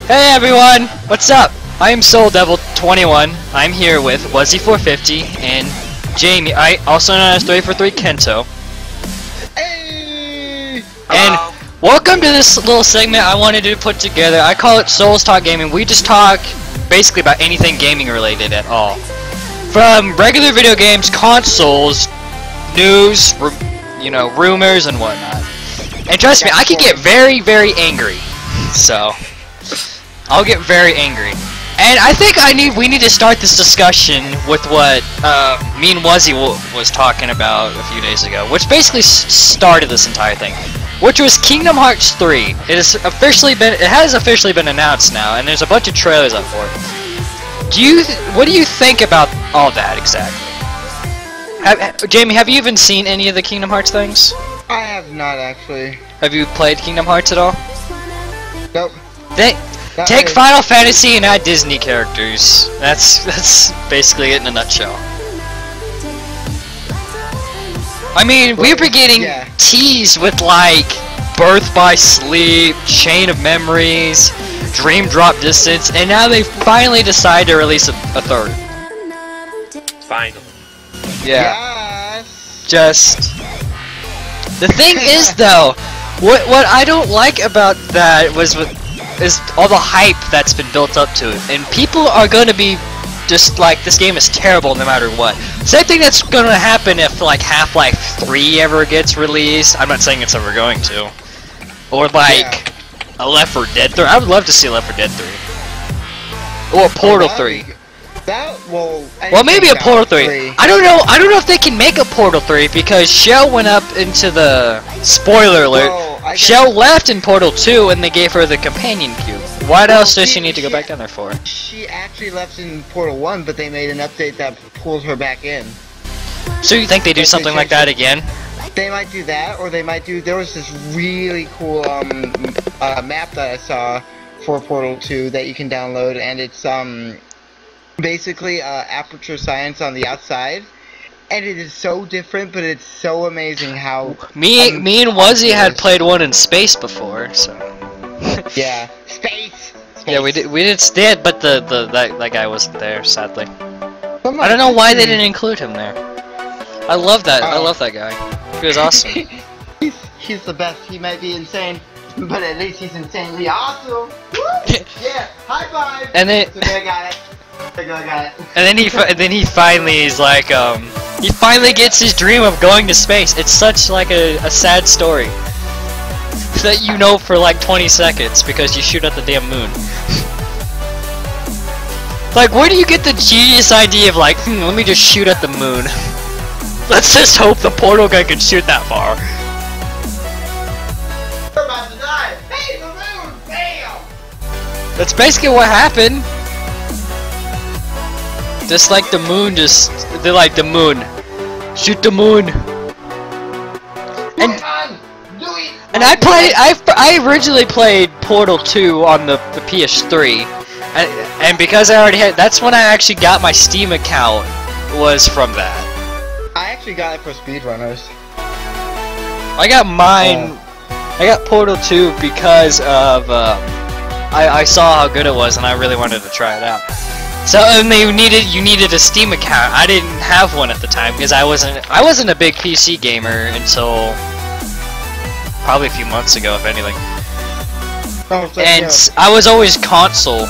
Hey everyone, what's up? I am SoulDevil21. I'm here with Wuzzy450 and Jamie, also known as 343 Kento. Hey! And welcome to this little segment I wanted to put together. I call it Souls Talk Gaming. We just talk basically about anything gaming related at all. From regular video games, consoles, news, rumors and whatnot. And trust me, I can get very, very angry. So I'll get very angry. And I think we need to start this discussion with what me and Wuzzy was talking about a few days ago, which basically started this entire thing, which was Kingdom Hearts 3. It has officially been announced now, and there's a bunch of trailers up for it. What do you think about all that exactly? Jamie, have you even seen any of the Kingdom Hearts things? I have not actually. Have you played Kingdom Hearts at all? Nope. Take Final Fantasy and add Disney characters. That's basically it in a nutshell. I mean, we were getting teased with like Birth by Sleep, Chain of Memories, Dream Drop Distance, and now they finally decide to release a third. Finally. Yeah. Yes. Just the thing is though, what I don't like about that is all the hype that's been built up to it, and people are gonna be just like, this game is terrible no matter what. Same thing that's gonna happen if like Half-Life 3 ever gets released. I'm not saying it's ever going to, or like a Left 4 Dead 3. I would love to see Left 4 Dead 3, or Portal 3. Well, maybe a Portal 3. I don't know if they can make a Portal 3 because Shell went up into the spoiler alert. Shell left in Portal 2 and they gave her the companion cube. What else does she need to go back down there for? She actually left in Portal 1, but they made an update that pulls her back in. So you think they do something like that again? They might do that, or they might do. There was this really cool map that I saw for Portal 2 that you can download, and it's basically aperture science on the outside. And it is so different, but it's so amazing how... Me and Wuzzy had played one in space before, so... Yeah. Space! Yeah, we did, but that guy wasn't there, sadly. I don't know why they didn't include him there. I love that guy. He was awesome. He's the best. He might be insane, but at least he's insanely awesome! Woo! Yeah, high five! And then... Okay, I got it. And then he finally is like, he finally gets his dream of going to space. It's such like a sad story that you know for like 20 seconds because you shoot at the damn moon. Like, where do you get the genius idea of like, let me just shoot at the moon? Let's just hope the portal guy can shoot that far. We're about to die. Hey, the moon! Bam! That's basically what happened. Just like the moon, they're like the moon. Shoot the moon. And I originally played Portal 2 on the PS3, and because I already had, that's when I actually got my Steam account, was from that. I actually got it for speedrunners. I got mine. I got Portal 2 because of I saw how good it was, and I really wanted to try it out. So, and you needed a Steam account. I didn't have one at the time because I wasn't a big PC gamer until probably a few months ago, if anything. And I was always console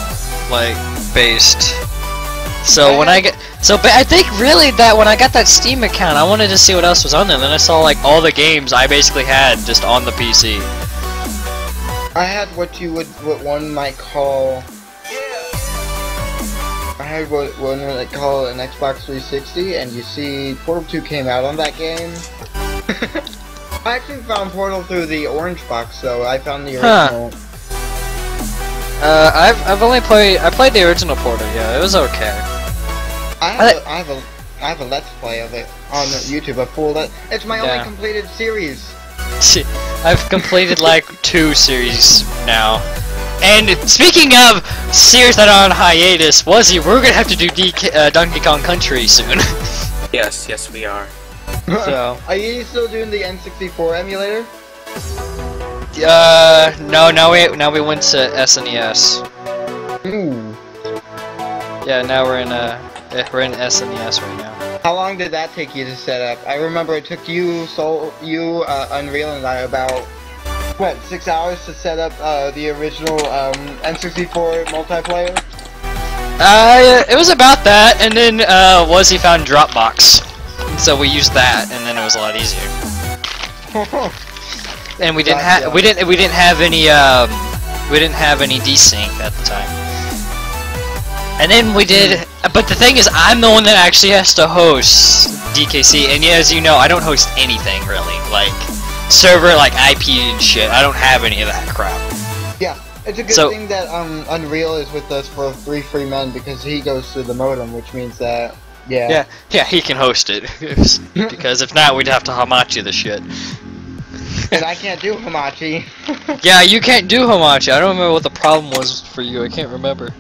based. So but I think really that when I got that Steam account, I wanted to see what else was on there. And then I saw like all the games I basically had just on the PC. I had what one might call. I had what one might call an Xbox 360, and you see, Portal 2 came out on that game. I actually found Portal through the orange box, so I found the original. I played the original Portal. Yeah, it was okay. I have a Let's Play of it on YouTube. It's my only completed series. I've completed like 2 series now. And speaking of series that are on hiatus, Wuzzy, we're gonna have to do Donkey Kong Country soon. Yes, we are. So. Are you still doing the N64 emulator? No, now we went to SNES. Ooh. Yeah, now we're in SNES right now. How long did that take you to set up? I remember it took you, Unreal, and I about, what, 6 hours to set up the original N64 multiplayer? It was about that, and then Wuzzy found Dropbox, so we used that, and then it was a lot easier. And we didn't have any desync at the time. And then we did, but the thing is, I'm the one that actually has to host DKC, and yeah, as you know, I don't host anything really, like server, like IP and shit. I don't have any of that crap. Yeah, it's a good thing that Unreal is with us for 3 free men, because he goes through the modem, which means that yeah, he can host it, because if not, we'd have to Hamachi the shit. And I can't do Hamachi. Yeah, you can't do Hamachi. I don't remember what the problem was for you. I can't remember.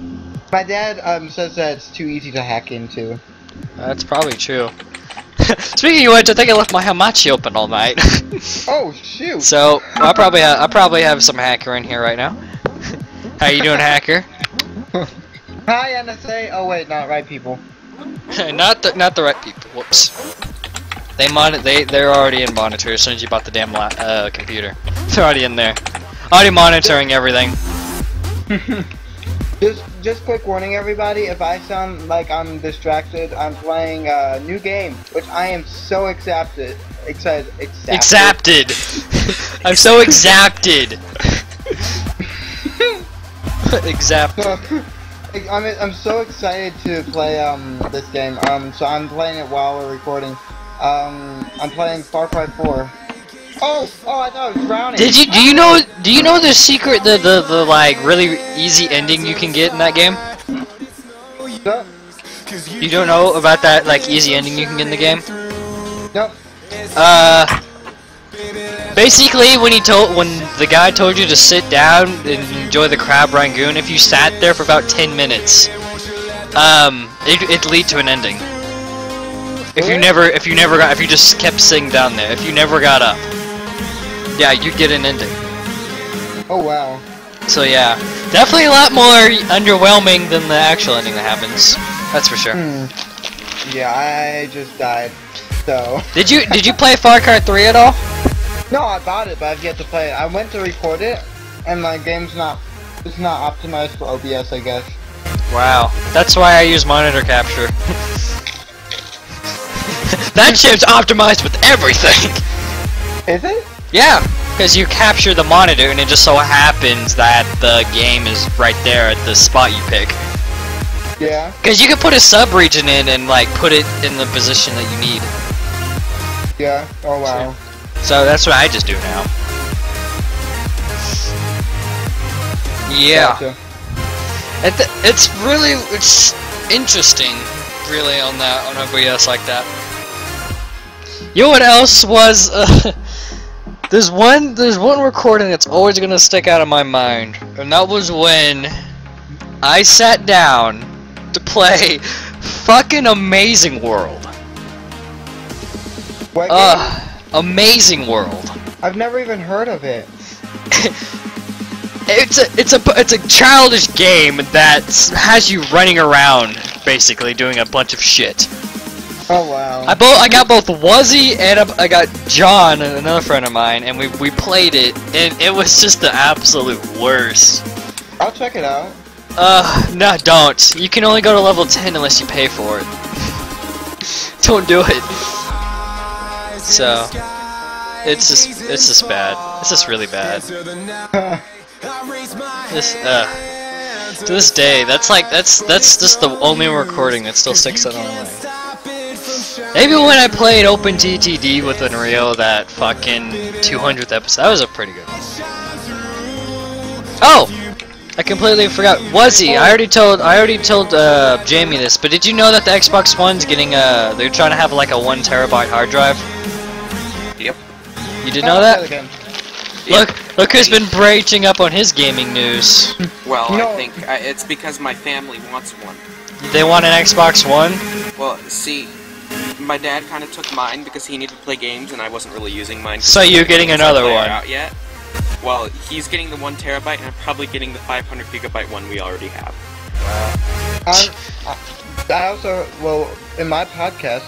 My dad says that it's too easy to hack into. That's probably true. Speaking of which, I think I left my Hamachi open all night. Oh shoot! So I probably have some hacker in here right now. How you doing, hacker? Hi NSA. Oh wait, not right people. not the right people. Whoops. They're already in monitor as soon as you bought the damn computer. They're already in there, already monitoring everything. Just quick warning, everybody. If I sound like I'm distracted, I'm playing a new game, which I am so excited. Exapted. I'm so exapted. Exapted. I'm so excited to play this game. So I'm playing it while we're recording. I'm playing Far Cry 4. Oh, I thought I was drowning. Do you know the secret, the like really easy ending you can get in that game? No. You don't know about that like easy ending you can get in the game? Nope. Basically when the guy told you to sit down and enjoy the crab rangoon, if you sat there for about 10 minutes, it'd lead to an ending. If you just kept sitting down there, if you never got up. Yeah, you get an ending. Oh wow. So yeah, definitely a lot more underwhelming than the actual ending that happens. That's for sure. Yeah, I just died. So. Did you play Far Cry 3 at all? No, I bought it, but I've yet to play it. I went to record it, and my game's not optimized for OBS, I guess. Wow, that's why I use monitor capture. That shit's optimized with everything. Is it? Yeah, because you capture the monitor and it just so happens that the game is right there at the spot you pick. Yeah. Because you can put a sub-region in and like put it in the position that you need. Yeah, oh wow. So that's what I just do now. Yeah. Gotcha. It's interesting, really, on OBS like that. You know what else was? There's one recording that's always gonna stick out of my mind, and that was when I sat down to play fucking Amazing World. What game? Amazing World. I've never even heard of it. It's a childish game that has you running around, basically doing a bunch of shit. Oh wow. I got both Wuzzy and I got John, another friend of mine, and we played it, and it was just the absolute worst. I'll check it out. No, don't. You can only go to level 10 unless you pay for it. Don't do it. So, it's just bad. It's just really bad. To this day, that's just the only recording that still sticks out on my mind. Maybe when I played OpenTTD with Unreal, that fucking 200th episode, that was a pretty good one. Oh! I completely forgot. Wuzzy, I already told Jamie this, but did you know that the Xbox One's getting they're trying to have like a 1 terabyte hard drive? Yep. You did know that? Look who's been breaching up on his gaming news. Well, I think it's because my family wants one. They want an Xbox One? Well, see, my dad kind of took mine because he needed to play games and I wasn't really using mine. So you're getting another one? Out yet. Well, he's getting the 1 terabyte, and I'm probably getting the 500 gigabyte one we already have. I also, well, in my podcast,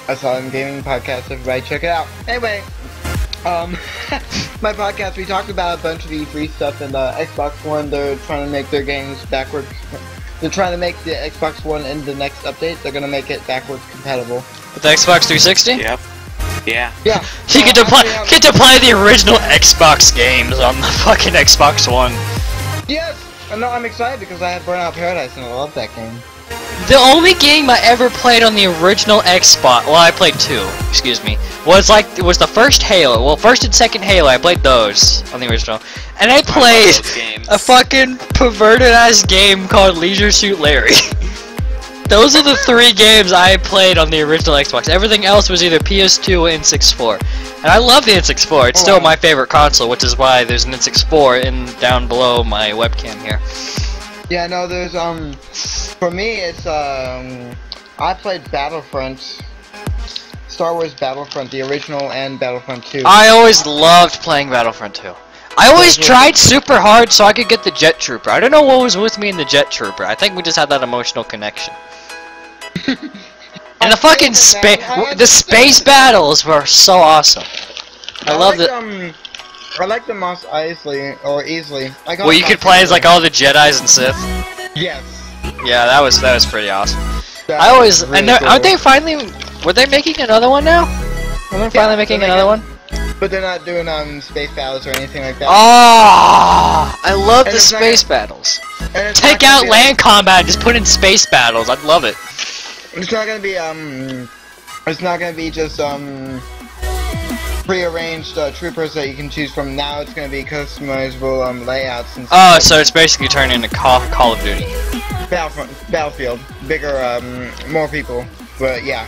I saw him gaming podcast. Everybody check it out. Anyway, my podcast, we talked about a bunch of E3 stuff, and Xbox One, they're trying to make their games backwards. They're trying to make the Xbox One in the next update. They're gonna make it backwards compatible. With the Xbox 360? Yep. Yeah. Yeah. You get to play the original Xbox games on the fucking Xbox One. Yes! No, I'm excited because I had Burnout Paradise and I love that game. The only game I ever played on the original Xbox, well, I played 2, excuse me, was the first Halo. Well, first and second Halo, I played those on the original. And I played a fucking perverted ass game called Leisure Suit Larry. Those are the 3 games I played on the original Xbox. Everything else was either PS2 or N64. And I love the N64. It's still my favorite console, which is why there's an N64 down below my webcam here. Yeah, no, there's, for me, it's, I played Battlefront, Star Wars Battlefront, the original, and Battlefront 2. I always loved playing Battlefront 2. I always tried super hard so I could get the Jet Trooper. I don't know what was with me in the Jet Trooper. I think we just had that emotional connection. And the fucking space battles were so awesome. I love it. I like the Mos Eisley, or Easily. Well, you could play as like all the Jedis and Sith. Yes. Yeah, that was pretty awesome. I always, and aren't they finally? Were they making another one now? Are they finally making another one? But they're not doing space battles or anything like that. Oh, I love the space battles. Take out land combat and just put in space battles. I'd love it. It's not gonna be it's not gonna be just prearranged troopers that you can choose from. Now it's gonna be customizable layouts and stuff. Oh, so it's basically turning into Call of Duty. Battlefield, bigger, more people, but yeah.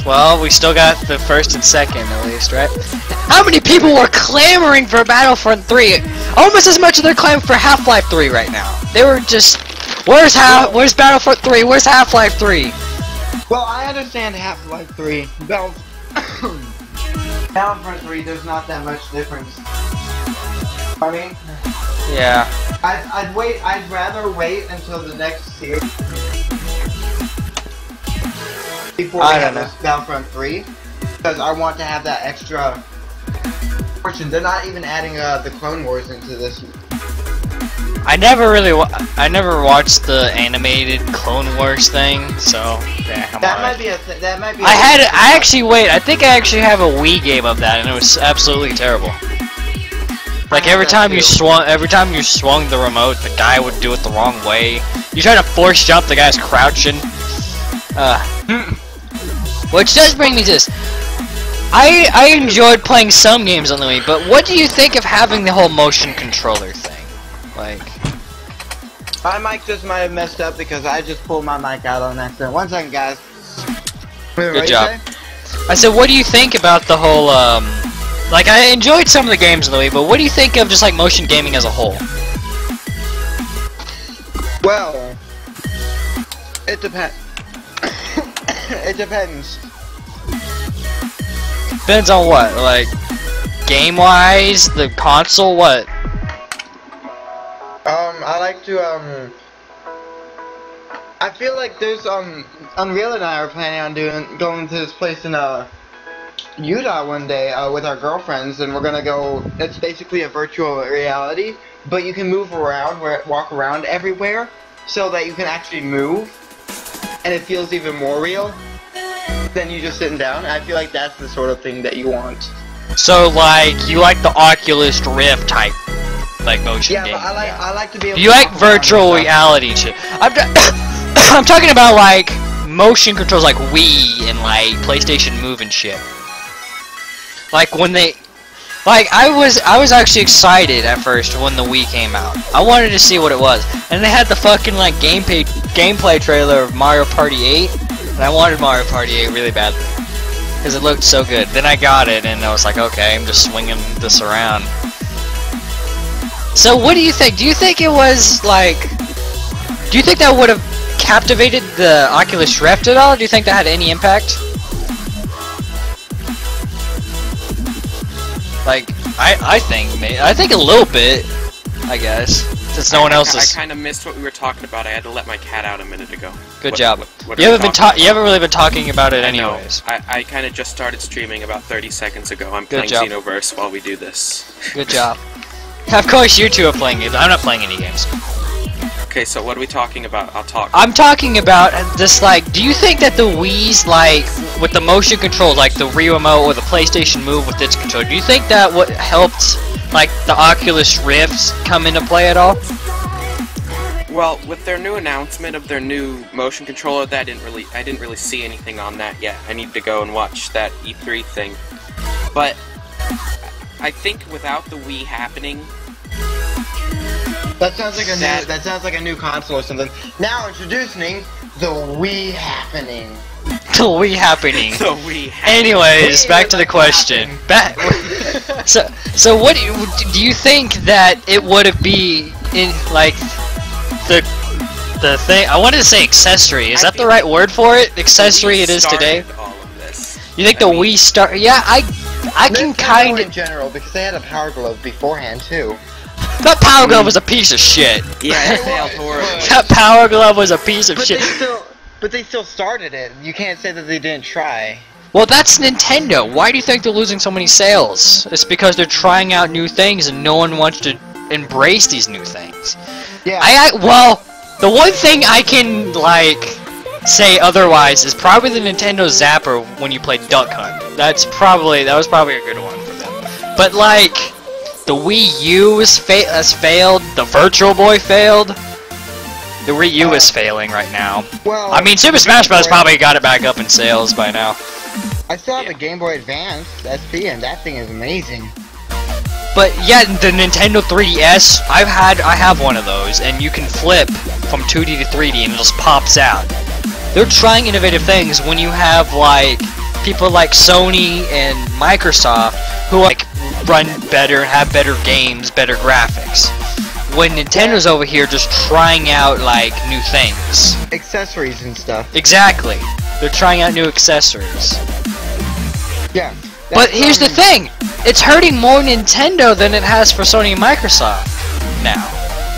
Well, we still got the first and second at least, right? How many people were clamoring for Battlefront 3? Almost as much as they're clamoring for Half-Life 3 right now. They were just, where's Battlefront 3? Where's Half-Life 3? Well, I understand Half-Life 3. Battlefront 3, there's not that much difference. I mean, yeah. I'd rather wait until the next series before we have this Battlefront 3, because I want to have that extra portion. They're not even adding the Clone Wars into this. I never watched the animated Clone Wars thing, so yeah, I think I actually have a Wii game of that, and it was absolutely terrible. Like every time you swung the remote, the guy would do it the wrong way. You try to force jump, the guy's crouching. Which does bring me to this. I enjoyed playing some games on the Wii, but what do you think of having the whole motion controller thing? Like, my mic just might have messed up because I just pulled my mic out on accident. 1 second, guys. Good job. I said, what do you think about the whole, like, I enjoyed some of the games on the Wii, but what do you think of just, like, motion gaming as a whole? Well, it depends. It depends. Depends on what? Like, game-wise? The console? What? I like to, I feel like there's, Unreal and I are planning on going to this place in, Utah one day, with our girlfriends, and we're gonna go, it's basically a virtual reality, but you can move around, walk around everywhere, so that you can actually move, and it feels even more real than you just sitting down. I feel like that's the sort of thing that you want. So, like, you like the Oculus Rift type, like, motion game? Yeah, but I like to be able you to like virtual reality shit. I'm talking about, like, motion controls like Wii and, like, PlayStation Move and shit. Like, when they... Like, I was actually excited at first when the Wii came out. I wanted to see what it was. And they had the fucking, like, gameplay trailer of Mario Party 8. And I wanted Mario Party 8 really badly. Because it looked so good. Then I got it, and I was like, okay, I'm just swinging this around. So, what do you think? Do you think it was, like... Do you think that would have captivated the Oculus Rift at all? Do you think that had any impact? Like, I think a little bit, I guess. Since no one else is. I kind of missed what we were talking about. I had to let my cat out a minute ago. Good job. What you haven't really been talking about it anyways. I kind of just started streaming about 30 seconds ago. I'm Good playing job. Xenoverse while we do this. Good job. Of course, you two are playing it. I'm not playing any games. Okay, so what are we talking about? I'll talk. I'm talking about this, like, do you think that the Wii's, like, with the motion control, like the Wii Remote or the PlayStation Move with its controller, do you think that what helped, like, the Oculus Rifts come into play at all? Well, with their new announcement of their new motion controller, I didn't really see anything on that yet. I need to go and watch that E3 thing. But I think without the Wii happening, that sounds like a new console or something. Now introducing the Wii happening. The Wii happening. The Wii happening. Anyways, back to the question. So what do you think that it would be in, like, the thing? I wanted to say accessory. Is that the right word for it? Accessory it is today. All of this. You think the Wii start? Yeah, I can kind of. In general, because they had a Power Glove beforehand too. That Power Glove was a piece of shit. Yeah, it failed horribly. That Power Glove was a piece of shit. But they still started it. You can't say that they didn't try. Well, that's Nintendo. Why do you think they're losing so many sales? It's because they're trying out new things and no one wants to embrace these new things. Yeah. Well, the one thing I can, like, say otherwise is probably the Nintendo Zapper when you play Duck Hunt. That was probably a good one for them. But, like, the Wii U has failed. The Virtual Boy failed. The Wii U is failing right now. Well, I mean, Super Smash Bros. Probably got it back up in sales by now. I still have a Game Boy Advance SP, and that thing is amazing. But yeah, the Nintendo 3DS, I have one of those, and you can flip from 2D to 3D, and it just pops out. They're trying innovative things when you have, like, people like Sony and Microsoft who, like, run better and have better games, better graphics. When Nintendo's over here just trying out, like, new things. Accessories and stuff. Exactly. They're trying out new accessories. Yeah. But here's the thing! It's hurting more Nintendo than it has for Sony and Microsoft now.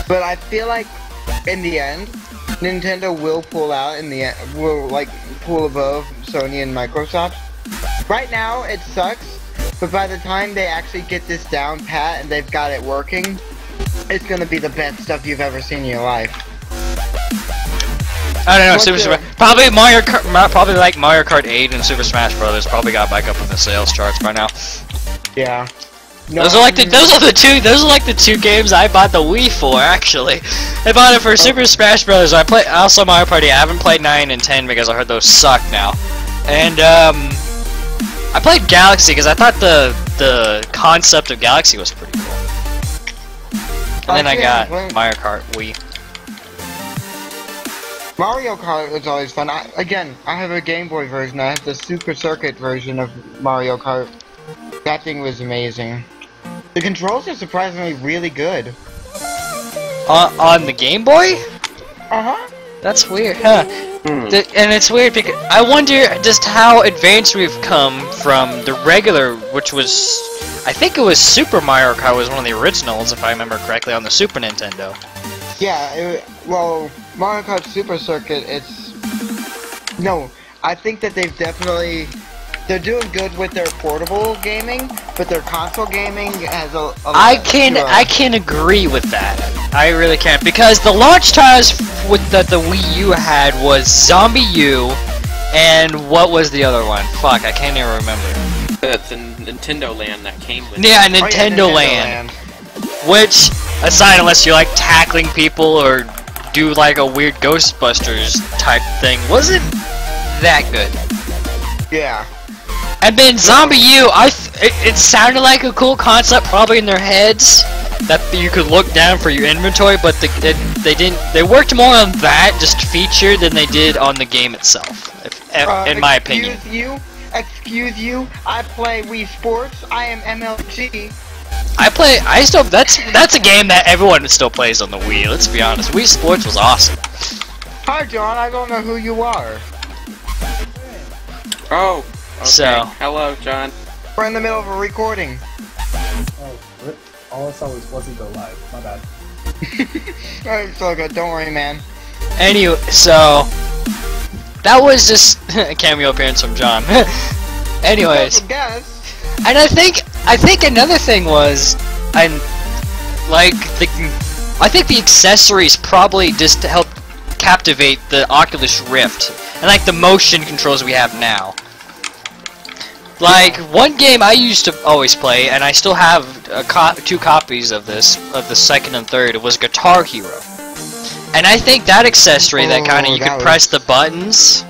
But I feel like, in the end, Nintendo will pull out in the end, will, like, pull above Sony and Microsoft. Right now, it sucks, but by the time they actually get this down pat and they've got it working, it's gonna be the best stuff you've ever seen in your life. I don't know, Super Smash. Probably Mario Kart, probably like Mario Kart 8 and Super Smash Brothers probably got back up in the sales charts by now. Yeah. No, those are like the two games I bought the Wii for, actually. I bought it for Super Smash Brothers. Also Mario Party. I haven't played 9 and 10 because I heard those suck now. And I played Galaxy because I thought the concept of Galaxy was pretty cool. And then I got Mario Kart Wii. Mario Kart was always fun. I have a Game Boy version. I have the Super Circuit version of Mario Kart. That thing was amazing. The controls are surprisingly really good. On the Game Boy? Uh-huh. That's weird, huh? And it's weird because I wonder just how advanced we've come from the regular, which was, I think it was Super Mario Kart was one of the originals, if I remember correctly, on the Super Nintendo. Yeah, well, Mario Kart Super Circuit, no, I think that they're doing good with their portable gaming, but their console gaming has a I can agree with that. I really can, because the launch titles that the Wii U had was Zombie U, and what was the other one? Fuck, I can't even remember. The Nintendo Land that came with Yeah, Nintendo Land. Which, aside, unless you like tackling people or do like a weird Ghostbusters type thing, wasn't that good. Yeah. And then Zombie U, it sounded like a cool concept, probably in their heads, that you could look down for your inventory, but they worked more on that just feature than they did on the game itself, in my opinion. Excuse you, I play Wii Sports, I am MLG. That's a game that everyone still plays on the Wii, let's be honest. Wii Sports was awesome. Hi John, I don't know who you are. Oh, okay. So. Hello, John. We're in the middle of a recording. All I saw was Wuzzy go live. My bad. Alright, it's all good. Don't worry, man. Anyway, so that was just a cameo appearance from John. Anyways, Guess. and I think another thing was, I think the accessories probably just helped captivate the Oculus Rift and like the motion controls we have now. Like one game I used to always play, and I still have two copies of this, of the second and third. It was Guitar Hero, and I think that accessory that kind of you could press the buttons,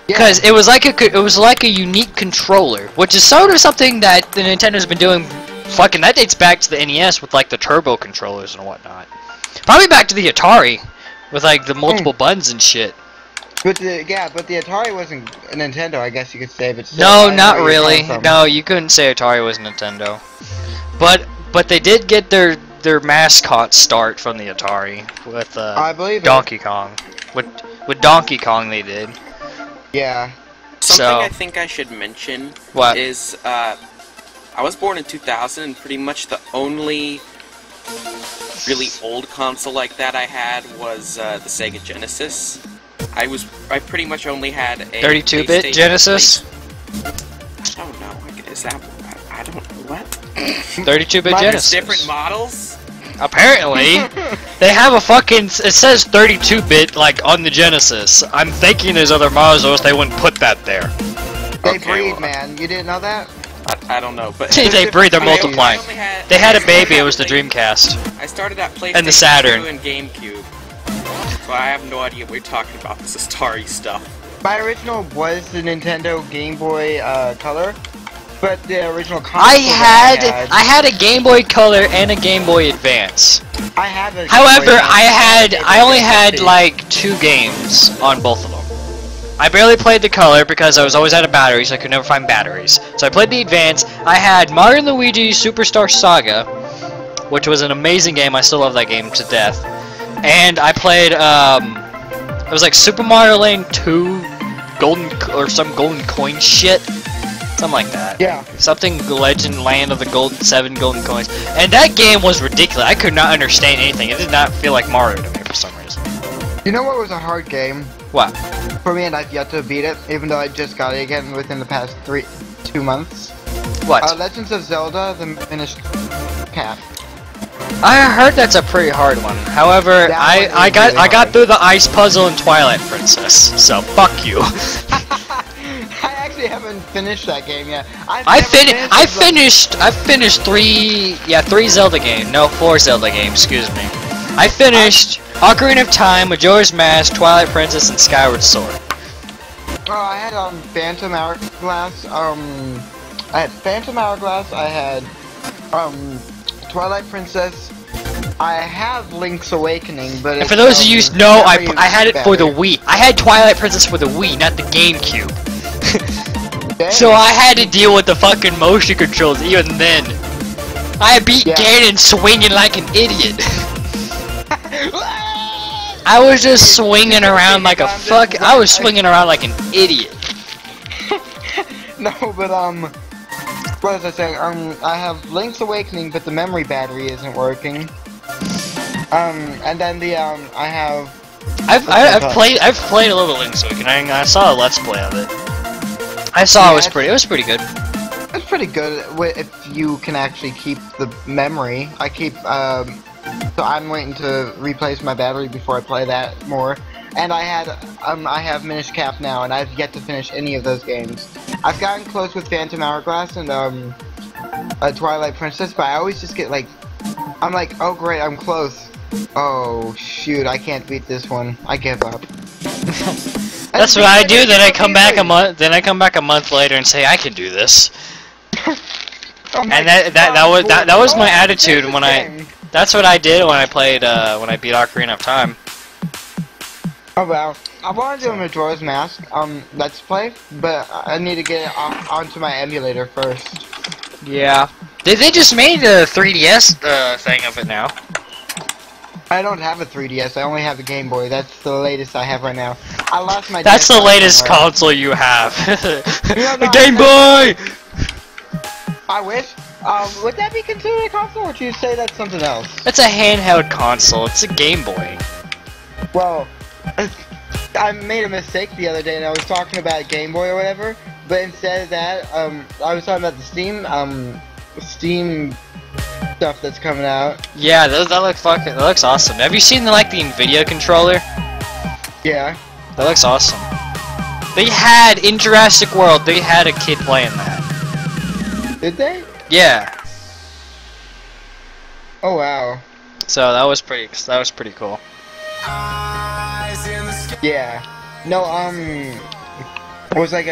because it was like a unique controller, which is sort of something that the Nintendo's been doing. Fucking that dates back to the NES with like the turbo controllers and whatnot. Probably back to the Atari with like the multiple buttons and shit. But the Atari wasn't a Nintendo, I guess you could say. But still, No, not really. No, you couldn't say Atari was Nintendo. But they did get their mascot start from the Atari with I believe Donkey Kong. With Donkey Kong they did. Yeah. Something So- I think I should mention What? is I was born in 2000, and pretty much the only really old console like that I had was the Sega Genesis. I pretty much only had a 32-bit PlayStation Genesis? I don't know. Is that I don't know what? 32-bit There's Genesis. Different models? Apparently, they have a fucking. It says 32-bit like on the Genesis. I'm thinking there's other models, or else they wouldn't put that there. They Okay, breed, well, man. You didn't know that? I don't know, but They breed, they're I multiplying. only had- They had a I baby. It had was the Play- Dreamcast. I started at PlayStation And the Saturn. 2 and GameCube, so I have no idea what you're talking about. This Atari stuff. My original was the Nintendo Game Boy Color, but the original console I had a Game Boy Color and a Game Boy Advance. I have a Game However, Boy Advance. I only had like 2 games on both of them. I barely played the Color because I was always out of batteries. I could never find batteries. So I played the Advance. I had Mario & Luigi Superstar Saga, which was an amazing game. I still love that game to death. And I played it was like Super Mario Land 2 Golden Coin shit. Something like that. Yeah. Something Legend Land of the 7 Golden Coins. And that game was ridiculous. I could not understand anything. It did not feel like Mario to me for some reason. You know what was a hard game What? for me, and I've yet to beat it, even though I just got it again within the past 2 months? What? Legends of Zelda: The Minish Cap. I heard that's a pretty hard one. However, That I one is got really I got hard. through the ice puzzle in Twilight Princess. So fuck you. I actually haven't finished that game yet. I finished 3 Zelda games. No, 4 Zelda games, excuse me. I finished Ocarina of Time, Majora's Mask, Twilight Princess, and Skyward Sword. Oh, I had Phantom Hourglass. I had Phantom Hourglass. I had Twilight Princess. I have Link's Awakening, but And it's, for those of you who know, very I had it for the better. Wii. I had Twilight Princess for the Wii, not the GameCube. Dang. So I had to deal with the fucking motion controls even then. I beat Ganon swinging like an idiot. I was just swinging around like a fuck. I was swinging around like an idiot. No, but what was I saying? I have Link's Awakening, but the memory battery isn't working. And then I have. I've played a little Link's Awakening. I saw a Let's Play of it. I saw it was pretty good. It's pretty good if you can actually keep the memory. I keep so I'm waiting to replace my battery before I play that more. And I have Minish Cap now, and I've yet to finish any of those games. I've gotten close with Phantom Hourglass and Twilight Princess, but I always just get like, I'm like, oh great, I'm close. Oh shoot, I can't beat this one. I give up. That's what I do. Then I come back a month. Then I come back a month later and say I can do this. And that was my attitude when I. That's what I did when I played when I beat Ocarina of Time. Oh well, I want to do a Majora's Mask Let's Play, but I need to get it onto my emulator first. Yeah. They just made a 3DS thing of it now. I don't have a 3DS. I only have a Game Boy. That's the latest I have right now. I lost my. That's the DS latest somewhere. console you have. No, A Game Boy. I wish. Would that be considered a console, or would you say that's something else? It's a handheld console. It's a Game Boy. Well, I made a mistake the other day, and I was talking about Game Boy or whatever, but instead of that, I was talking about the Steam stuff that's coming out. Yeah, that looks awesome. Have you seen the NVIDIA controller? Yeah. That looks awesome. They had in Jurassic World. They had a kid playing that. Did they? Yeah. Oh wow. So that was pretty cool. Yeah. No, what was I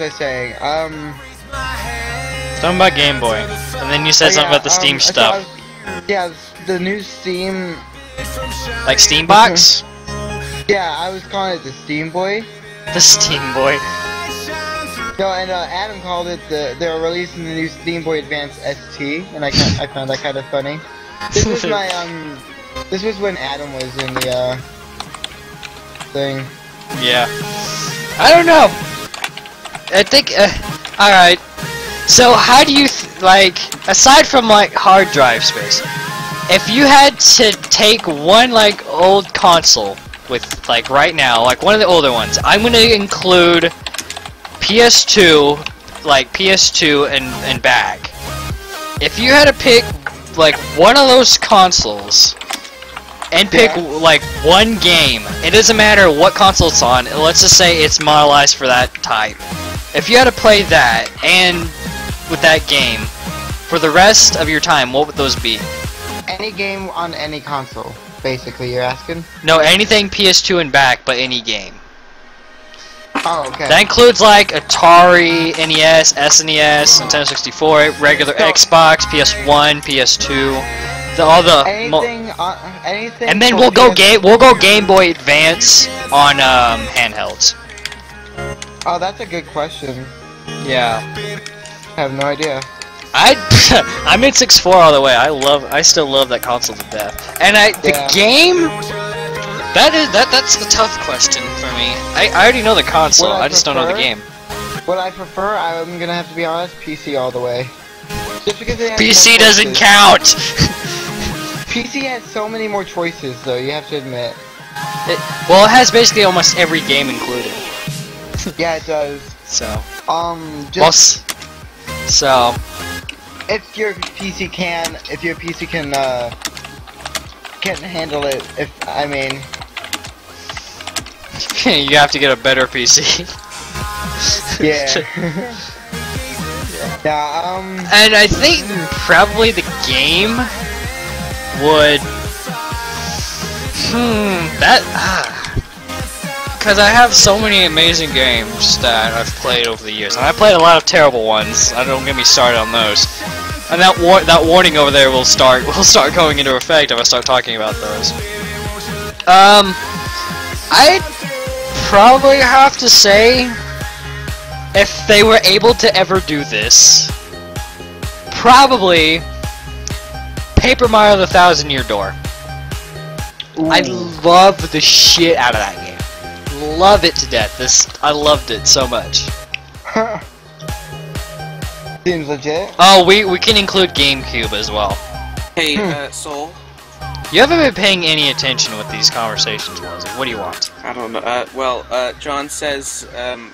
saying? Something about Game Boy. And then you said something about the Steam stuff. Yeah, the new Steam... Like Steam Box? Yeah, I was calling it the Steam Boy. The Steam Boy. No, and Adam called it they're releasing the new Steam Boy Advance ST, and I found that kind of funny. This was my, this was when Adam was in the, thing. Yeah. I don't know. I think, alright. So how do you, aside from, hard drive space, if you had to take one, old console with, right now, one of the older ones, I'm gonna include PS2, PS2 and back. If you had to pick, one of those consoles, and pick, one game, it doesn't matter what console it's on, let's just say it's modelized for that type. If you had to play that, and with that game, for the rest of your time, what would those be? Any game on any console, basically, you're asking? No, anything PS2 and back, but any game. Oh, okay. That includes, Atari, NES, SNES, Nintendo 64, regular Xbox, PS1, PS2... anything, anything. And then we'll go Game Boy Advance on handhelds. Oh, that's a good question. Yeah. I have no idea. I'm in 6.4 all the way. I still love that console to death. And the game. That's the tough question for me. I already know the console. I just don't know the game. What I prefer, I'm gonna have to be honest, PC all the way. Just because PC doesn't count. PC has so many more choices, though. You have to admit. Well, it has basically almost every game included. Yeah, it does. So. Just. So. If your PC can handle it, You have to get a better PC. Yeah. Yeah, And I think probably the game would... Because I have so many amazing games that I've played over the years. And I played a lot of terrible ones. Don't get me started on those. And that warning over there will start going into effect if I start talking about those. I'd probably have to say, if they were able to ever do this, probably Paper Mario: The Thousand-Year Door. Ooh. I love the shit out of that game. Love it to death. I loved it so much. Seems legit. Oh, we can include GameCube as well. Hey, Soul. You haven't been paying any attention with these conversations, Wuzzy. What do you want? I don't know. John says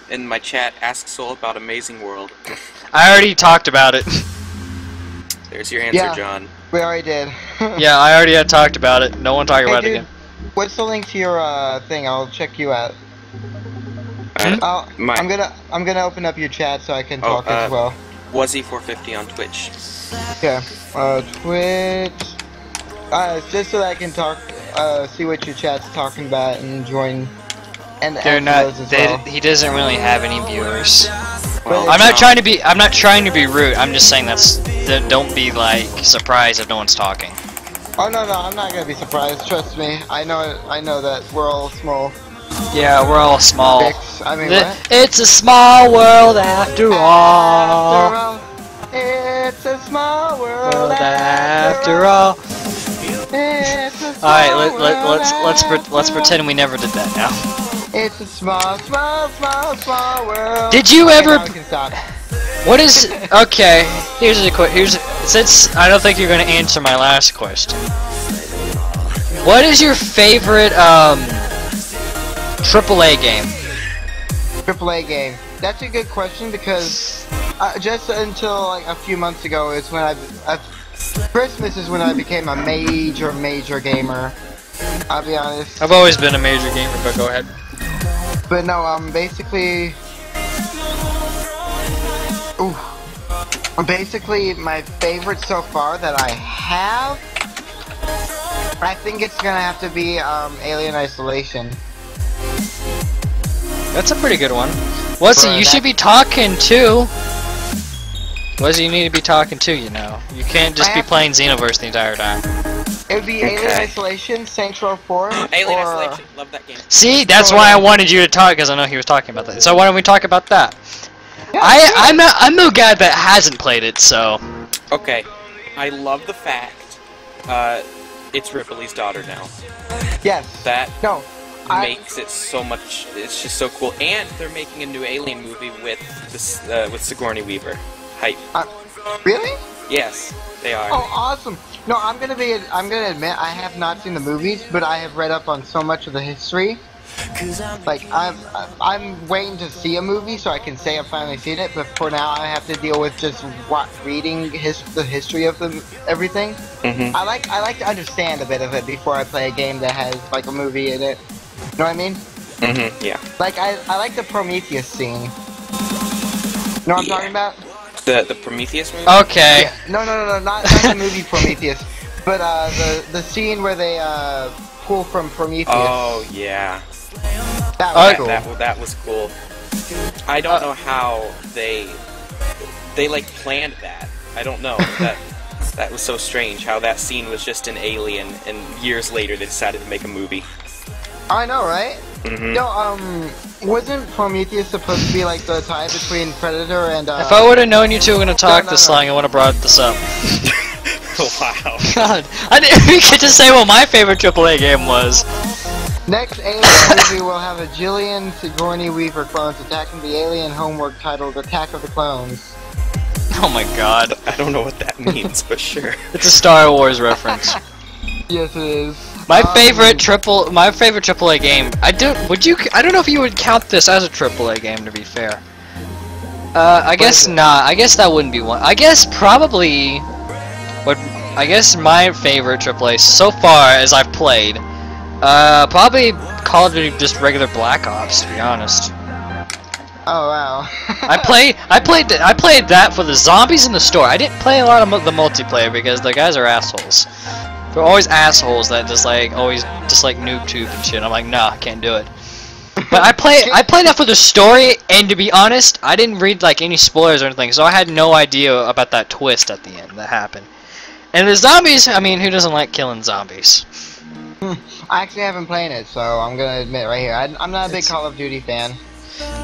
in my chat, ask Soul about Amazing World. I already talked about it. There's your answer, John. We already did. Yeah, I already had talked about it. No one talk about it again. What's the link to your thing? I'll check you out. I'm gonna open up your chat so I can talk as well. Wuzzy450 on Twitch. Yeah. Twitch. Just so that I can talk, see what your chat's talking about and join. And they're not. He doesn't really have any viewers. Well, I'm not trying to be rude. I'm just saying don't be surprised if no one's talking. Oh no, I'm not gonna be surprised. Trust me. I know that we're all small. Yeah, we're all small. What? It's a small world after all. It's a small world after all. Alright, let's pretend we never did that now. It's a small world. Did you ever? What is okay? Here's since I don't think you're gonna answer my last question. What is your favorite AAA game? AAA game. That's a good question because just until like a few months ago is when Christmas is when I became a major gamer. I'll be honest. I've always been a major gamer, but go ahead. But no, basically. Ooh. Basically, my favorite so far that I have, I think it's gonna have to be Alien Isolation. That's a pretty good one. Wuzzy, you should be talking too. Wuzzy, you need to be talking too, you know. You can't just be playing Xenoverse the entire time. It would be Alien Isolation, Saints Row 4, Alien or... Isolation, love that game. See, that's why I wanted you to talk, because I know he was talking about that. So why don't we talk about that? Yeah, I'm the guy that hasn't played it, so... Okay, I love the fact, it's Ripley's daughter now. Yes. That No. makes it so much, it's just so cool. And they're making a new Alien movie with this, with Sigourney Weaver. Hype. Really? Yes, they are. Oh, awesome. No, I'm gonna admit, I have not seen the movies, but I have read up on so much of the history. Like, I'm waiting to see a movie so I can say I've finally seen it, but for now I have to deal with just reading the history of everything. I like to understand a bit of it before I play a game that has like a movie in it. You know what I mean? Yeah. Like I like the Prometheus scene. You know what I'm talking about? The Prometheus movie? Okay. Yeah. No, not the movie Prometheus, but the scene where they pull from Prometheus. Oh yeah. That was cool. That was cool. I don't know how they like planned that. I don't know. That was so strange how that scene was just an Alien, and years later they decided to make a movie. I know, right? No, wasn't Prometheus supposed to be like the tie between Predator and If I would have known you two were gonna talk this long, I would have brought this up. Wow. God, I didn't even get to say what my favorite AAA game was. Next Alien movie will have a Jillian Sigourney Weaver clones attacking the alien homework titled Attack of the Clones. Oh my god. I don't know what that means, but sure. It's a Star Wars reference. Yes, it is. My favorite AAA game. I don't know if you would count this as a AAA game, to be fair. I guess not. I guess that wouldn't be one. I guess probably I guess my favorite AAA so far as I've played, probably Call of Duty, just regular Black Ops, to be honest. Oh wow. I played that for the zombies in the store. I didn't play a lot of the multiplayer because the guys are assholes. They're always assholes that just like noob tube and shit. I'm like, nah, I can't do it. But I played that for the story, and to be honest, I didn't read like any spoilers or anything, so I had no idea about that twist at the end that happened. And the zombies, I mean, who doesn't like killing zombies? I actually haven't played it, so I'm gonna admit right here, I'm not a big Call of Duty fan.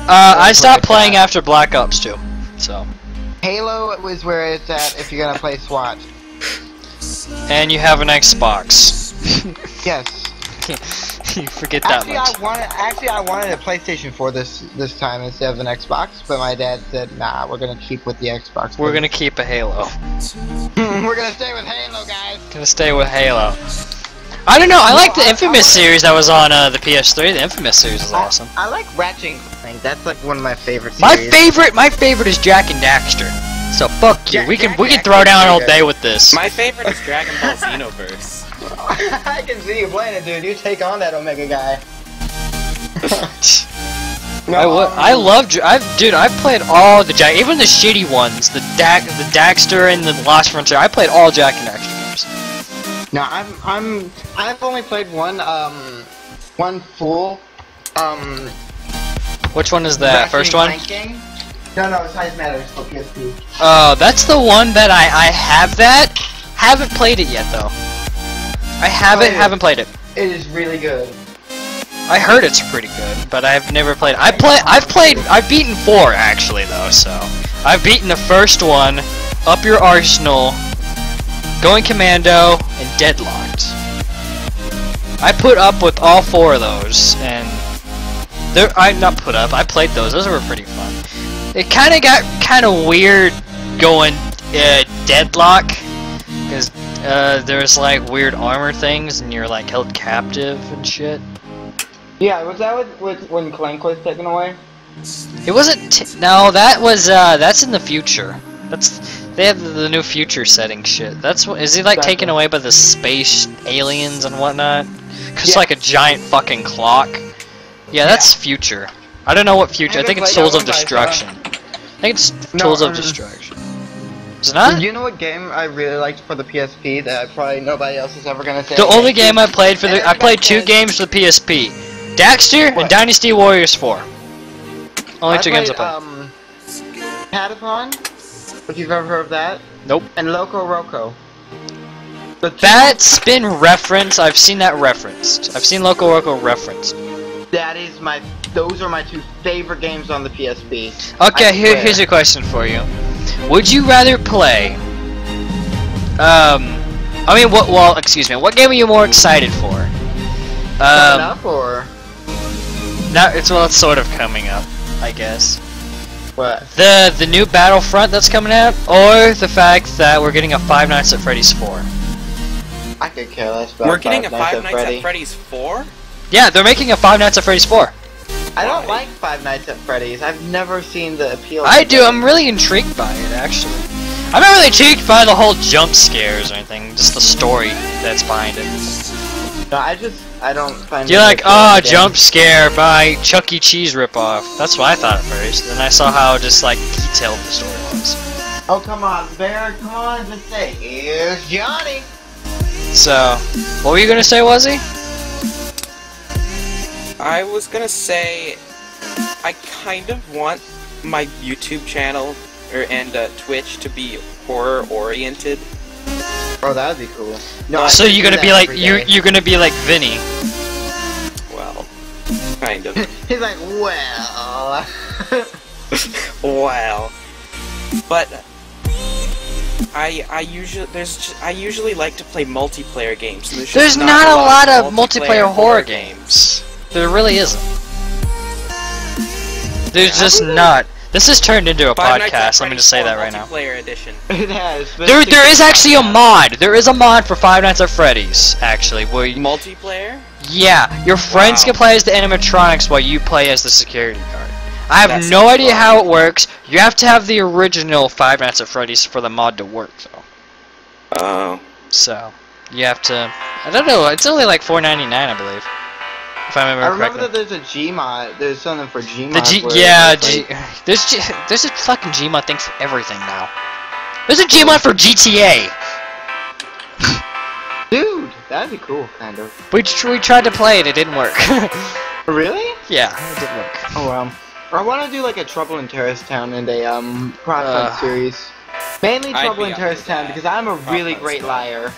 I stopped playing after Black Ops 2, so. Halo was where it's at if you're gonna play SWAT. And you have an Xbox. Yes. You forget that much. I wanted a PlayStation 4 this time instead of an Xbox, but my dad said, nah, we're gonna keep with the Xbox. We're gonna keep a Halo. We're gonna stay with Halo, guys. Gonna stay with Halo. I don't know, I like the Infamous series that was on the PS3. The Infamous series is awesome. I like Ratchet & Clank. That's like one of my favorite series. My favorite is Jak and Daxter. So fuck you. We can throw down all day with this. My favorite is Dragon Ball Xenoverse. I can see you playing it, dude. You take on that Omega guy. I've played all the Jak, even the shitty ones, the Daxter and the Lost Frontier. I played all Jak and Daxter games. No, I've only played one full Which one is that? First one? Game. No, Size Matters for PSP. Oh, that's the one that I have that. Haven't played it yet though. I haven't played it. It is really good. I heard it's pretty good, but I've never played it. I've beaten 4 actually though, so I've beaten the first one, Up Your Arsenal, Going Commando, and Deadlocked. I put up with all 4 of those, and I played those. Those were pretty fun. It kind of got kind of weird going deadlock, because there's like weird armor things and you're like held captive and shit. Yeah, was that when Clank was taken away? It wasn't. No, that was that's in the future. They have the new future setting shit. Is he like taken away by the space aliens and whatnot? Cause it's like a giant fucking clock. Yeah, that's future. I don't know what future. I think it's Tools of Destruction. I think it's Tools of Destruction. Is it not? You know what game I really liked for the PSP that probably nobody else is ever gonna say? The only game I played for I played 2 games for the PSP. Daxter and Dynasty Warriors 4. Only 2 games I played. Patapon, if you've ever heard of that. Nope. And Loco Roco. That's been referenced. I've seen that referenced. I've seen Loco Roco referenced. Those are my 2 favorite games on the PSP. Okay, here's a question for you. Would you rather play? Excuse me. What game are you more excited for? Coming up or? It's sort of coming up, I guess. What? The new Battlefront that's coming out, or the fact that we're getting a Five Nights at Freddy's 4. I could care less about We're getting a Five Nights at Freddy's 4? Yeah, they're making a Five Nights at Freddy's 4. I don't like Five Nights at Freddy's. I've never seen the appeal. I do. I'm really intrigued by it, actually. I'm not really intrigued by the whole jump scares or anything. Just the story that's behind it. No, I don't find. You're like, oh, jump scare by Chuck E. Cheese ripoff. That's what I thought at first. Then I saw how just like detailed the story was. Oh come on, Bear! Come on, just say, here's Johnny. So, what were you gonna say, Wuzzy? I was gonna say, I kind of want my YouTube channel and Twitch to be horror oriented. Oh, that'd be cool. No, so you're gonna be like you're gonna be like Vinny. Well, kind of. He's like, well. Wow. But I usually like to play multiplayer games. There's not a lot of multiplayer horror games. There really isn't. There's just not. This has turned into a podcast. Let me just say that right now. Multiplayer edition. It has. There is actually a mod. There is a mod for Five Nights at Freddy's. Actually, where multiplayer. Yeah, your friends can play as the animatronics while you play as the security guard. I have no idea how it works. You have to have the original Five Nights at Freddy's for the mod to work, though. Oh. So you have to. I don't know. It's only like $4.99, I believe. If I remember correctly. that there's a Gmod. There's something for Gmod. There's a fucking Gmod thing for everything now. There's a Gmod for GTA. Dude, that'd be cool, kind of. We tried to play it. It didn't work. Really? Yeah, it didn't work. Oh well. I want to do like a Trouble in Terrorist Town and a crowdfund series. Mainly Trouble in Terrorist Town because I'm a really great liar.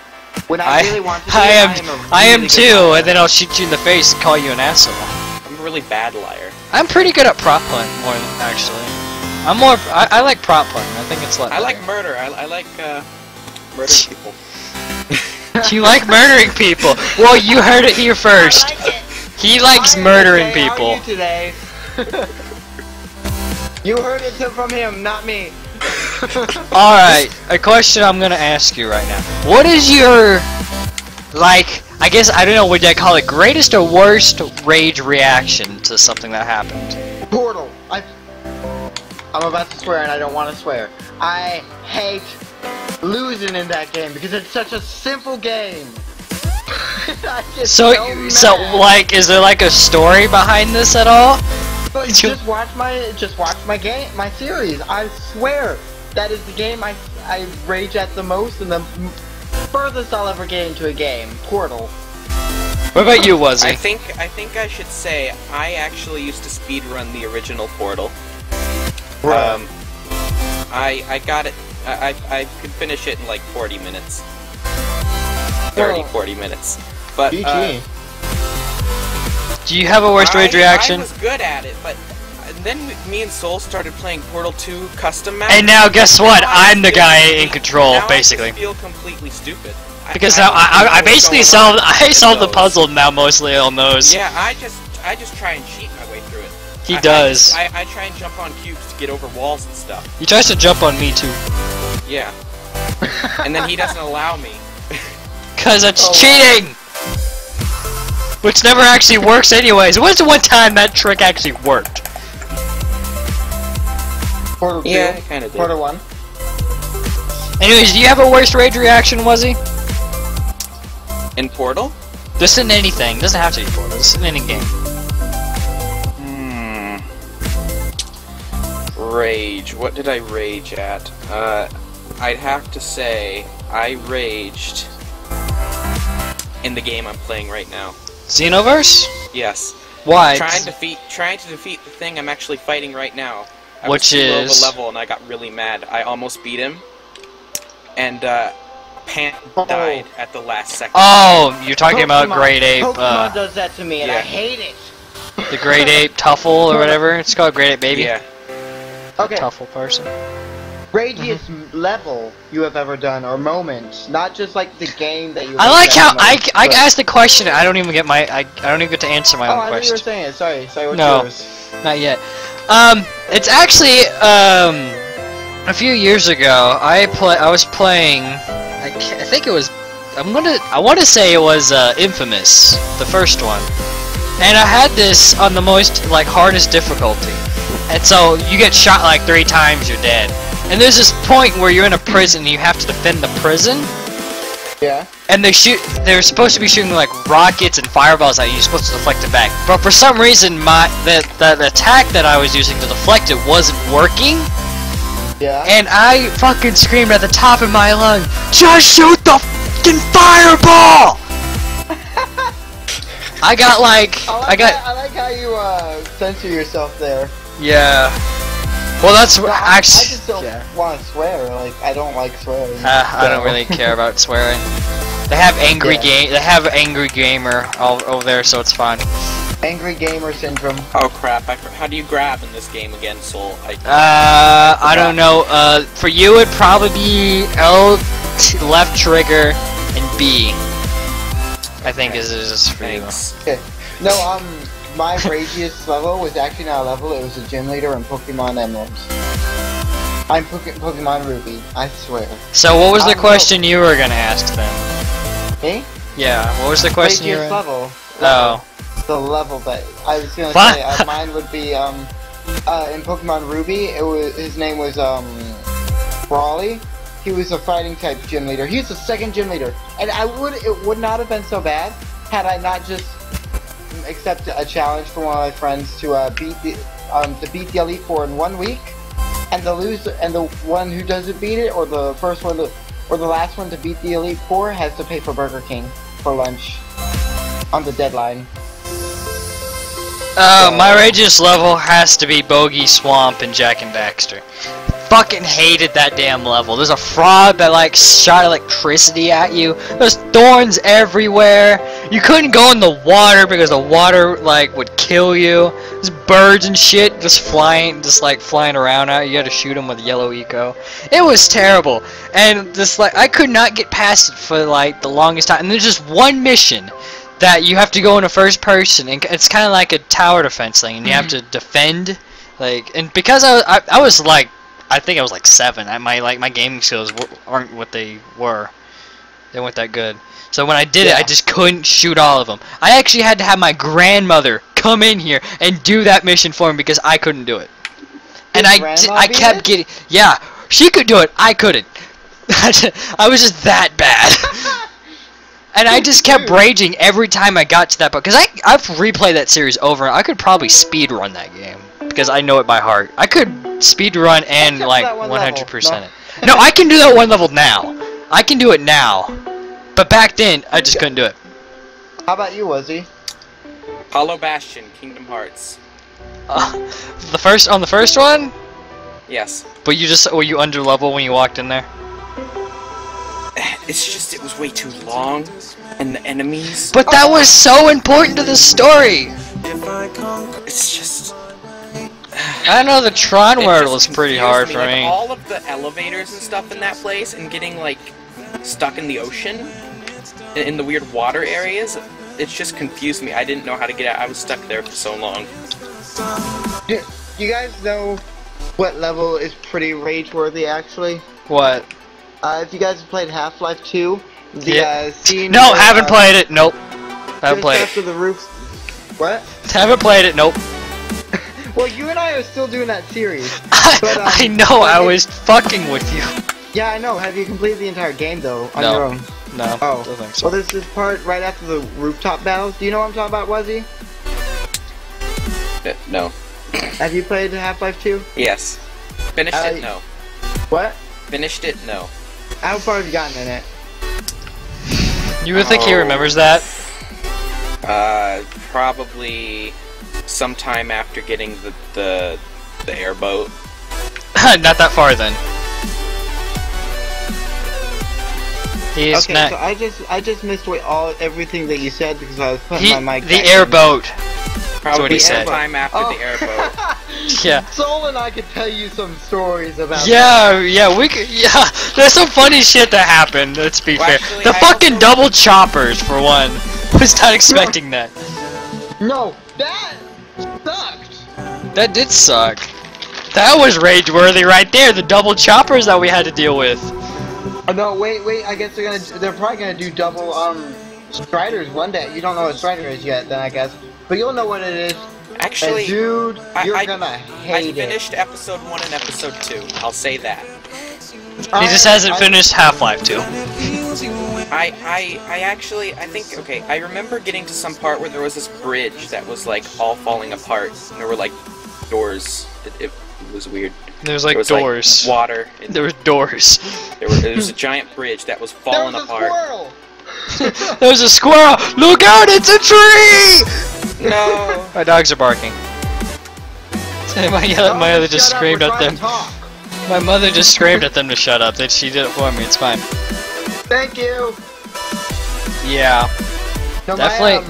When I really want to do I am too, and then I'll shoot you in the face and call you an asshole. I'm a really bad liar. I'm pretty good at prop hunt, actually. I like prop hunting. I think it's like. I like murder. I like murdering people. You like murdering people? Well, you heard it here first. I like it. He likes murdering people. How are you today? You heard it from him, not me. Alright, a question I'm gonna ask you right now. What is your, like, I guess, I don't know, would I call it greatest or worst rage reaction to something that happened? Portal. I'm about to swear and I don't want to swear. I hate losing in that game because it's such a simple game. So like, is there like a story behind this at all? But just watch my game, my series. I swear that is the game I rage at the most and the furthest I'll ever get into a game. Portal. What about you, Wuzzy? I think I should say I actually used to speedrun the original Portal. Right. I got it. I could finish it in like 40 minutes. 40 minutes. But do you have a worst rage reaction? I was good at it, but then me and Soul started playing Portal 2 custom map. And now guess what? I'm the guy in control, basically. I feel completely stupid. Because now I basically solved the puzzle now mostly on those. Yeah, I just try and cheat my way through it. He does. I try and jump on cubes to get over walls and stuff. He tries to jump on me too. Yeah. And then he doesn't allow me. Cause it's cheating! Which never actually works anyways. When's the one time that trick actually worked? Portal 2. Yeah, it kinda did. Portal 1. Anyways, do you have a worst rage reaction, Wuzzy? In Portal? This isn't anything. Doesn't have to be Portal. This is any game. Rage. What did I rage at? I'd have to say I raged in the game I'm playing right now. Xenoverse? Yes. Why? Trying to defeat the thing I'm actually fighting right now. Which I was too low of is a level and I got really mad. I almost beat him, and Pan died at the last second. Oh, you're talking about Great Ape. Pokemon does that to me, and yeah. I hate it. The Great Ape Tuffle or whatever. It's called Great Ape Baby. Yeah. Okay. Tuffle person. Ragiest level you have ever done, or moment, not just like the game that you. I like how most, I asked the question. I don't even get my I don't even get to answer my own I thought you question. were saying it. Sorry. What's No. yours? Not yet. It's actually a few years ago. I was playing. I think it was. I want to say it was Infamous, the first one, and I had this on the most hardest difficulty, and so you get shot like 3 times, you're dead. And there's this point where you're in a prison and you have to defend the prison. Yeah. And they're supposed to be shooting like rockets and fireballs at you. You're supposed to deflect it back. But for some reason, the attack that I was using to deflect it wasn't working. Yeah. And I fucking screamed at the top of my lungs, "Just shoot the fucking fireball!" I got I like how you censor yourself there. Yeah. Well, that's No, actually. I just don't want to swear. I don't like swearing. I don't really care about swearing. They have angry Yeah. They have angry gamer over there, so it's fine. Angry gamer syndrome. Oh crap! How do you grab in this game again, Soul? I don't know. For you, it'd probably be left trigger and B. I think is for you. Thanks. Okay. No, my ragiest level was actually not a level. It was a gym leader in Pokemon Emblems. I'm Pokemon Ruby. I swear. So what was the question you were gonna ask then? Me? Yeah. What was the question you were? Ragiest level. Oh. The level that I was gonna What? say. Mine would be in Pokemon Ruby. His name was Brawly. He was a fighting type gym leader. He was the second gym leader, and it would not have been so bad had I not just accepted a challenge from one of my friends to beat the Elite Four in 1 week, and the one who doesn't beat it, or the first one or the last one to beat the Elite Four, has to pay for Burger King for lunch on the deadline. My ragiest level has to be Bogey Swamp and Jack and Daxter. Fucking hated that damn level. There's a frog that shot electricity at you. There's thorns everywhere. You couldn't go in the water because the water would kill you. There's birds and shit just flying around at you. You had to shoot them with yellow eco. It was terrible. And I could not get past it for the longest time. And there's just one mission that you have to go in a first person, and it's kind of like a tower defense thing, and you have to defend, and because I was I think I was 7. My gaming skills aren't what they were. They weren't that good. So when I did it, I just couldn't shoot all of them. I actually had to have my grandmother come in here and do that mission for me because I couldn't do it. And I kept getting, yeah, she could do it, I couldn't. I was just that bad. And I just kept raging every time I got to that point, because I've replayed that series over, and I could probably speed run that game, because I know it by heart. I could speed run and 100% it. No, I can do that one level now. I can do it now, but back then I just couldn't do it. How about you, Wuzzy? Hollow Bastion, Kingdom Hearts. On the first one? Yes. But were you under level when you walked in there? It's just, it was way too long, and the enemies... But that was so important to the story! It's just... I know the Tron world was pretty hard for me. All of the elevators and stuff in that place, and getting, stuck in the ocean, in the weird water areas, it just confused me. I didn't know how to get out. I was stuck there for so long. Do you guys know what level is pretty rage-worthy, actually? What? If you guys have played Half-Life 2, the Yeah. scene... No, where, haven't played it. Nope. Haven't just played after the roof... What? it. Haven't played it. Nope. Well, you and I are still doing that series. But, I know. I was fucking with you. Yeah, I know. Have you completed the entire game, though, on No. your own? No. Oh. Don't think so. Well, there's this part right after the rooftop battles. Do you know what I'm talking about, Wuzzy? No. Have you played Half-Life 2? Yes. Finished it? No. What? Finished it? No. How far have you gotten in it? You would think he remembers that? Probably sometime after getting the airboat. Not that far then. He's Okay, not. so I just missed everything that you said because I was putting my mic The back in. airboat. That's what Probably he said. sometime after the airboat. Yeah. Soul and I could tell you some stories about Yeah, yeah, we could. Yeah, there's some funny shit that happened. Let's be Well, fair. actually, The I fucking also- double choppers, for one. Was not expecting that. that. No, that sucked. That did suck. That was rage-worthy right there. The double choppers that we had to deal with. Oh, no, wait. I guess they're probably gonna do double Striders one day. You don't know what Strider is yet, then I guess, but you'll know what it is. Actually, and dude, you're I gonna I hate finished episode 1 and episode 2. I'll say that. it. He just hasn't finished Half-Life 2. I think, okay, I remember getting to some part where there was this bridge that was, like, all falling apart. And there were, like, doors. It was weird. There was like There was, doors. like, water. There was doors. There was a giant bridge that was falling There was a apart. squirrel. There was a squirrel! Look out, it's a tree! No! My dogs are barking. My other just Shut up, screamed we're at trying them. to talk. My mother just screamed at them to shut up. She did it for me, it's fine. Thank you. Yeah. No, Definitely.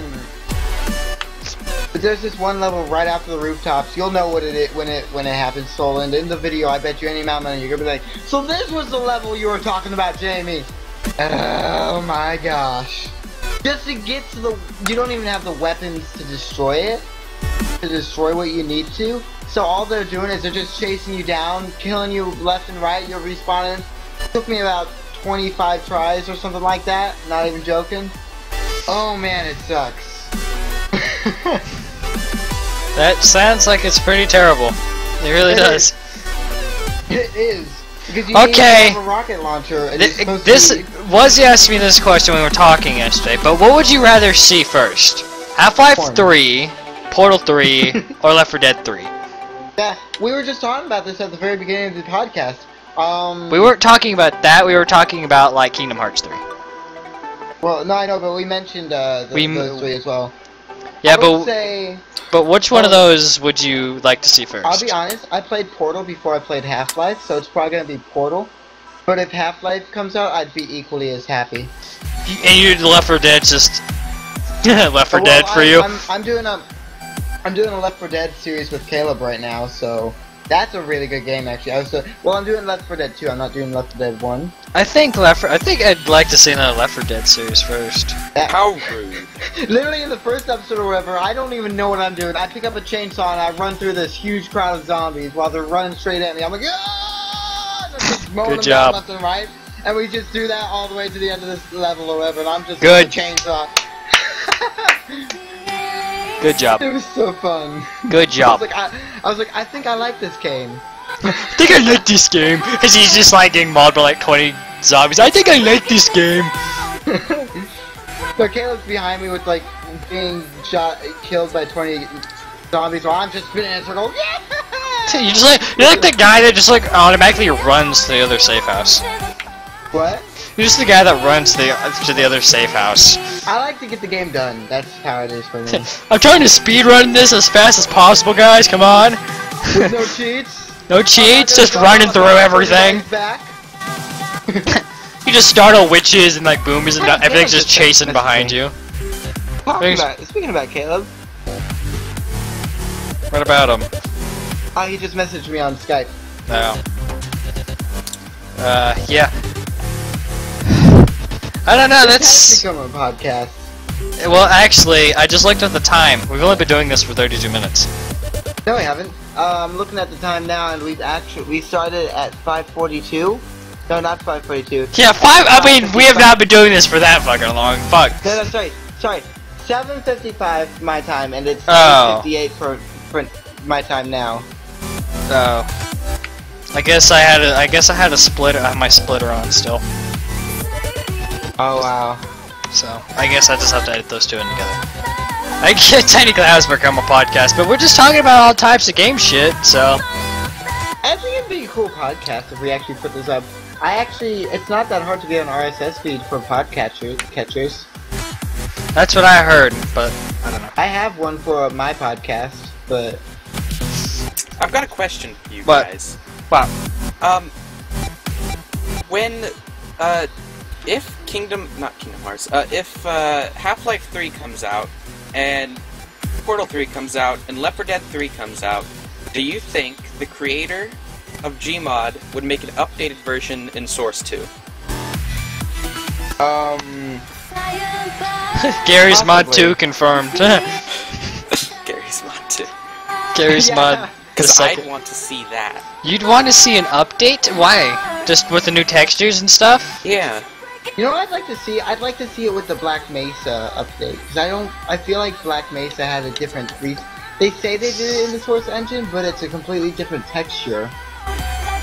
But there's this one level right after the rooftops. You'll know what it is when it happens, Soul. And in the video, I bet you any amount of money you're gonna be like, so this was the level you were talking about, Jamie. Oh my gosh. Just to get to the, you don't even have the weapons to destroy it, to destroy what you need to. So all they're doing is they're just chasing you down, killing you left and right. You're respawning. It took me about 25 tries or something like that. Not even joking. Oh man, it sucks. That sounds like it's pretty terrible. It really does. It is. Because you Okay. need to have a rocket launcher. And it's supposed This to be... Wuzzy asked me this question when we were talking yesterday, but what would you rather see first? Half-Life Porn. 3, Portal 3, or Left 4 Dead 3? Yeah, we were just talking about this at the very beginning of the podcast. We weren't talking about that, we were talking about, like, Kingdom Hearts 3. Well, no, I know, but we mentioned those three as well. Yeah, I would say, but which one of those would you like to see first? I'll be honest, I played Portal before I played Half-Life, so it's probably gonna be Portal. But if Half-Life comes out, I'd be equally as happy. And you Left 4 Dead just Left 4 Dead for you? I'm doing a Left 4 Dead series with Caleb right now, so that's a really good game actually. I'm doing Left 4 Dead 2. I'm not doing Left 4 Dead 1. I think I'd like to see another Left 4 Dead series first. How rude. Literally in the first episode or whatever, I don't even know what I'm doing. I pick up a chainsaw and I run through this huge crowd of zombies while they're running straight at me. I'm like, ah! And I'm just mowing Good them job. down left and right. And we just do that all the way to the end of this level or whatever, and I'm just Good. with a chainsaw. Good job. It was so fun. Good job. I was like, I think I like this game. I think I like this game. Cause he's just like getting mauled by like 20 zombies. I think I like this game. So Caleb's behind me with like being killed by 20 zombies while I'm just spinning in a circle. Yeah! You're like the guy that just like automatically runs to the other safe house. What? You're just the guy that runs to the other safe house. I like to get the game done. That's how it is for me. I'm trying to speedrun this as fast as possible, guys. Come on. With no cheats. No cheats, just running through everything. Back. You just startle witches and like boomers and everything's just chasing behind you. Speaking about Caleb. What about him? Oh, he just messaged me on Skype. No. Yeah. I don't know, This has that's... become a podcast. Well, actually, I just looked at the time. We've only been doing this for 32 minutes. No, we haven't. I'm looking at the time now, and we started at 5:42. No, not 5:42. Yeah, I mean, we have not been doing this for that fucking long. Fuck. No, sorry. 7:55 my time, and it's Oh. 8:58 for my time now. Oh. I guess I had a splitter. I have my splitter on still. Oh wow. So I guess I just have to edit those two in together. I get technically has become a podcast, but we're just talking about all types of game shit. So I think it'd be a cool podcast if we actually put this up. It's not that hard to get an RSS feed for podcatchers. that's what I heard, but I don't know. I have one for my podcast, but I've got a question for you What? guys. Wow. When, if if Half-Life 3 comes out, and Portal 3 comes out, and Left 4 Dead 3 comes out, do you think the creator of Gmod would make an updated version in Source 2? Gary's Mod Possibly. 2 confirmed. Gary's Mod 2. Gary's Yeah. Mod. Because The I'd second. want to see that. You'd want to see an update? Why? Just with the new textures and stuff? Yeah. you know what I'd like to see? I'd like to see it with the Black Mesa update, because I feel like Black Mesa had a different they say they did it in the Source engine, but it's a completely different texture.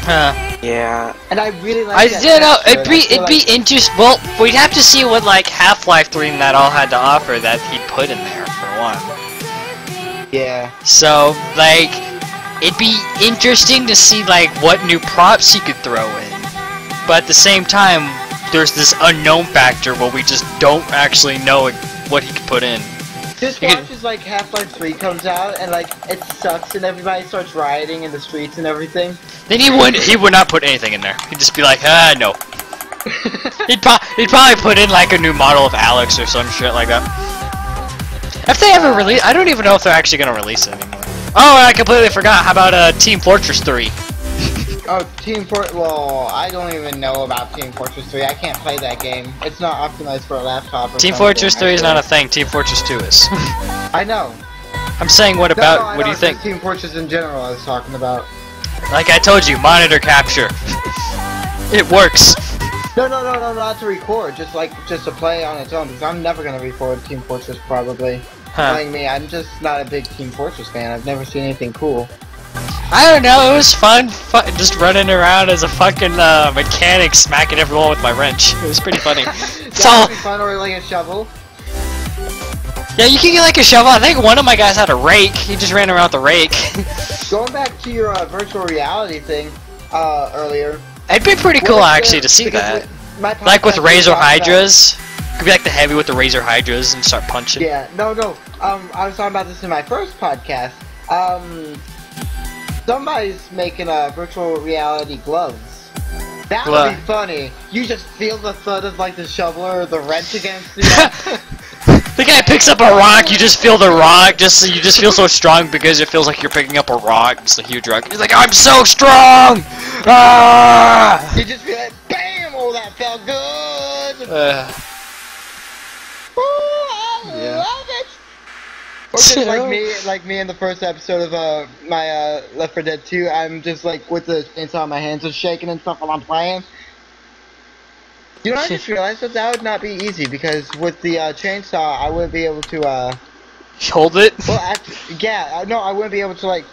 Huh. Yeah. And I really like that You know, texture, and I feel it'd be interesting. Well, we'd have to see what like Half-Life 3 and that all had to offer that he'd put in there for one. Yeah. So, like, it'd be interesting to see like what new props he could throw in. But at the same time, there's this unknown factor where we just don't actually know what he could put in. Just You watch could- as like Half-Life 3 comes out and like it sucks and everybody starts rioting in the streets and everything. Then he would not put anything in there. He'd just be like, ah, no. He'd probably put in like a new model of Alex or some shit like that. If they ever release, I don't even know if they're actually gonna release it anymore. Oh, and I completely forgot. How about Team Fortress 3? Oh, well, I don't even know about Team Fortress 3. I can't play that game. It's not optimized for a laptop or Team something, Fortress 3 is not a I thing. Team Fortress 2 is. I know. I'm saying, what I about? What do you it's think? just Team Fortress in general I was talking about. Like I told you, monitor capture. It works. No, not to record. Just to play on its own. Because I'm never gonna record Team Fortress probably. Huh. Playing me, I'm just not a big Team Fortress fan. I've never seen anything cool. I don't know. It was fun, just running around as a fucking mechanic, smacking everyone with my wrench. It was pretty funny. So That would be fun, or like a shovel. yeah, you can get like a shovel. I think one of my guys had a rake. He just ran around with the rake. Going back to your virtual reality thing earlier. It'd be pretty cool actually to see that. Like with Razor Hydras. Could be like the heavy with the Razor Hydras and start punching. Yeah, no. I was talking about this in my first podcast. Somebody's making virtual reality gloves. That would be funny. You just feel the thud of like the shovel or the wrench against the. The guy picks up a rock, you just feel the rock, you just feel so strong because it feels like you're picking up a rock. It's a huge rock. He's like, I'm so strong! Ah! You just feel like, bam! Oh, that felt good! Ooh, I love it! Or just like me in the first episode of my Left 4 Dead 2, I'm just like with the chainsaw, my hands are shaking and stuff while I'm playing. You know, I just realized that would not be easy because with the chainsaw, I wouldn't be able to Hold it? well, I wouldn't be able to like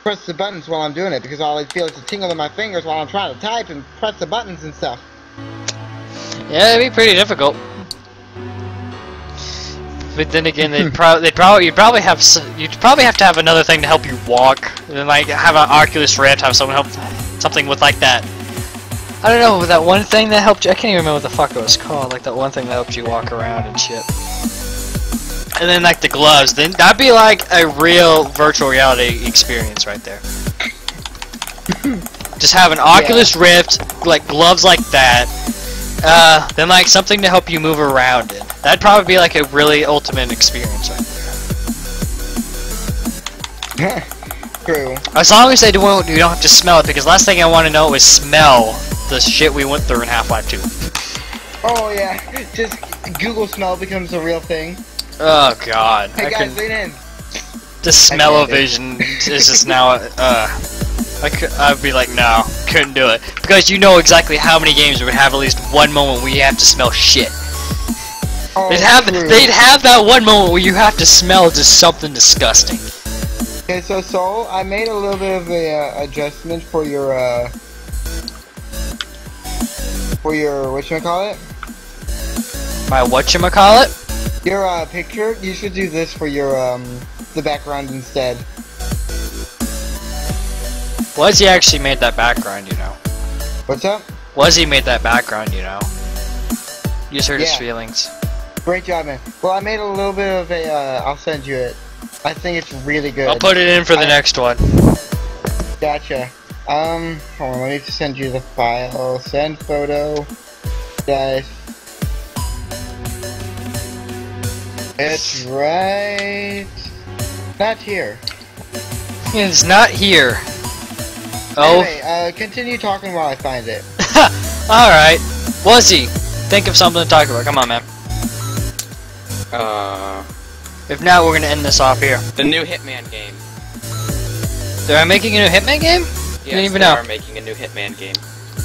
press the buttons while I'm doing it because all I feel is a tingle in my fingers while I'm trying to type and press the buttons and stuff. Yeah, it'd be pretty difficult. But then again, you'd probably have to have another thing to help you walk, and like have an Oculus Rift, have someone help, something with like that. I don't know, that one thing that helped you. I can't even remember what the fuck it was called. Like that one thing that helped you walk around and shit. And then like the gloves, then that'd be like a real virtual reality experience right there. Just have an Oculus Rift, like gloves like that. Then like something to help you move around in. That'd probably be like a really ultimate experience right there. True. As long as you don't have to smell it, because last thing I want to know is smell the shit we went through in Half-Life 2. Oh yeah, just Google smell becomes a real thing. Oh god. Hey guys, lean in. The smell-o-vision is just now, I'd be like, no, couldn't do it. Because you know exactly how many games would have at least one moment where you have to smell shit. Oh, They'd have that one moment where you have to smell just something disgusting. Okay, so Soul, I made a little bit of a adjustment for your whatchamacallit? My whatchamacallit? Your picture. You should do this for your the background instead. Wuzzy actually made that background, you know. What's up? Wuzzy made that background, you know. You just hurt his Yeah. feelings. Great job, man. Well, I made a little bit of a. I'll send you it. I think it's really good. I'll put it in for the next one. Gotcha. Hold on. Let me send you the file. Send photo. Guys. It's right. Not here. It's not here. Oh. Anyway, continue talking while I find it. Alright. Wuzzy, think of something to talk about. Come on, man. If not, we're gonna end this off here. The new Hitman game. They're making a new Hitman game? Yes, Didn't even they know. are making a new Hitman game.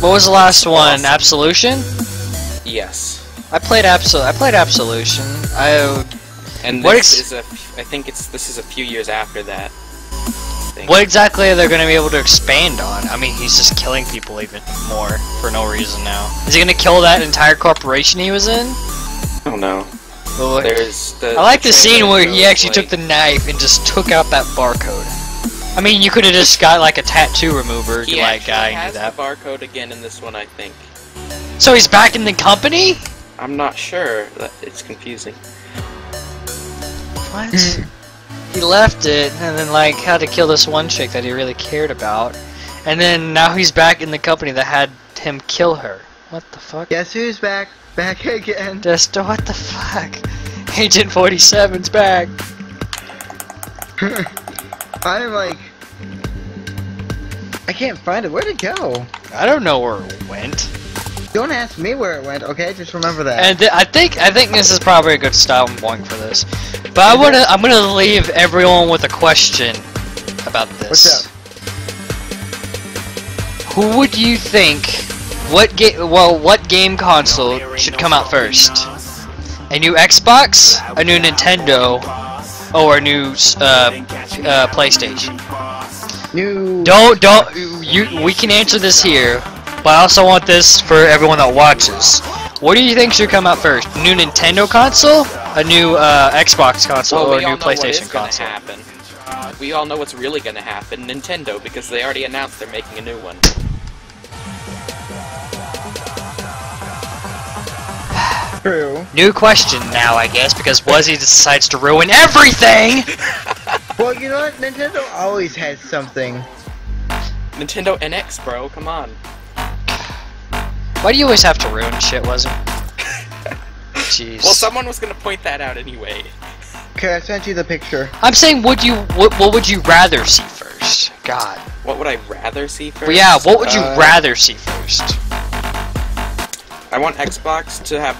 What was the last one? Awesome. Absolution? Yes. I played Absolution. And What this is this is a few years after that. I think. What exactly are they going to be able to expand on? I mean, he's just killing people even more for no reason now. Is he going to kill that entire corporation he was in? I don't know. Well, There's the. I like the scene where he shows, actually like- took the knife and just took out that barcode. I mean, you could have just got like a tattoo remover He like actually guy and has do that. the barcode again in this one, I think. So he's back in the company? I'm not sure. It's confusing. What? He left it and then like had to kill this one chick that he really cared about. And then now he's back in the company that had him kill her. What the fuck? Guess who's back? Back again. Just what the fuck? Agent 47's back. I'm like, I can't find it. Where'd it go? I don't know where it went. Don't ask me where it went, okay? Just remember that. And I think this is probably a good stopping point for this. But I'm gonna leave everyone with a question about this. What's up? Who would you think? What game console should come out first? A new Xbox, a new Nintendo, or a new PlayStation? New. We can answer this here, but I also want this for everyone that watches. What do you think should come out first? A new Nintendo console, a new Xbox console, or a new PlayStation console? Happen. We all know what's really gonna happen. Nintendo, because they already announced they're making a new one. True. New question now, I guess, because Wuzzy decides to ruin everything! Well, you know what? Nintendo always has something. Nintendo NX, bro, come on. Why do you always have to ruin shit, Wuzzy? Jeez. Well, someone was gonna point that out anyway. Okay, I sent you the picture. I'm saying, what would you rather see first? God. What would I rather see first? But yeah, what would you rather see first? I want Xbox to have.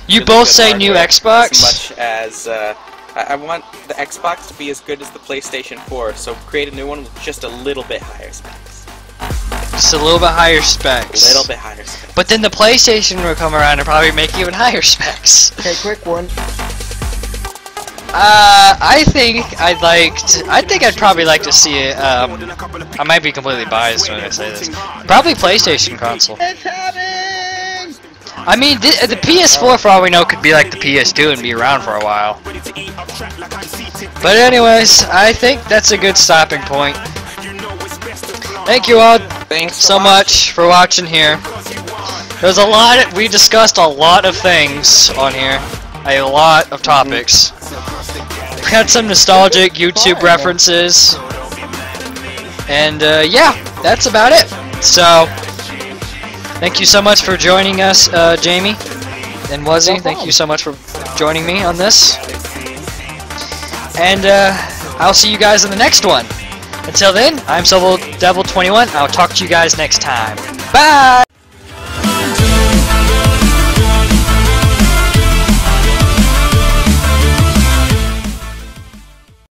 You really both good say new hardware Xbox? As much as I want the Xbox to be as good as the PlayStation 4. So create a new one with just a little bit higher specs. Just a little bit higher specs. A little bit higher specs. But then the PlayStation will come around and probably make even higher specs. Okay, quick one. I think I'd probably like to see it. I might be completely biased when I say this. Probably PlayStation console. It's happening! I mean, the PS4, for all we know, could be like the PS2 and be around for a while. But anyways, I think that's a good stopping point. Thank you all so much for watching here. There's a lot. We discussed a lot of things on here. A lot of topics. We had some nostalgic YouTube references. And yeah, that's about it. So, thank you so much for joining us, Jamie and Wuzzy. Thank you so much for joining me on this. And I'll see you guys in the next one. Until then, I'm Devil21. I'll talk to you guys next time. Bye!